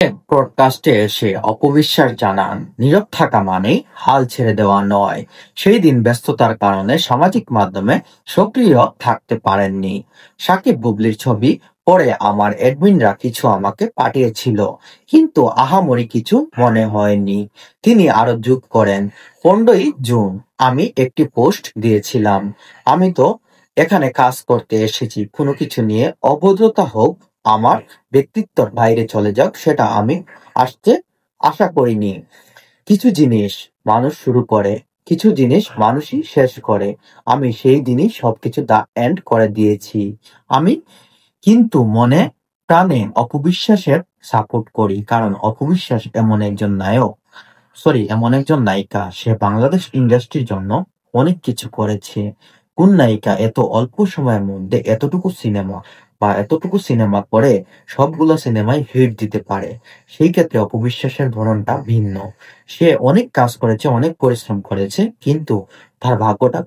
এক পডকাস্টে এসে অপবিশ্বাস জানান, নীরব থাকা মানেই হাল ছেড়ে দেওয়া নয়। সেই দিন ব্যস্ততার কারণে সামাজিক মাধ্যমে সক্রিয় থাকতে পারেননি। সাকিব বুবলির ছবি পরে আমার অ্যাডমিনরা কিছু আমাকে পাঠিয়েছিল, কিন্তু আহামরি কিছু মনে হয়নি। তিনি আরো যোগ করেন, 15ই জুন আমি একটি পোস্ট দিয়েছিলাম, আমি তো এখানে কাজ করতে এসেছি, কোনো কিছু নিয়ে অভদ্রতা হোক, আমার ব্যক্তিত্বর বাইরে চলে যাক, সেটা আমি আসতে আশা করিনি। কিছু জিনিস মানুষ শুরু করে, কিছু জিনিস মানুষই শেষ করে। আমি সেই দিনই সবকিছু দা এন্ড করে দিয়েছি। আমি কিন্তু মনে প্রাণে অপবিশ্বাসের সাপোর্ট করি, কারণ অপবিশ্বাস এমন একজন নায়িকা, সে বাংলাদেশ ইন্ডাস্ট্রির জন্য অনেক কিছু করেছে। কোন নায়িকা এত অল্প সময়ের মধ্যে এতটুকু সিনেমা করে সবগুলো সিনেমায় হিট দিতে পারে? সেই ক্ষেত্রে অপবিশ্বাসের ধরনটা ভিন্ন। সে অনেক কাজ করেছে, অনেক পরিশ্রম করেছে, কিন্তু তার ভাগ্যটা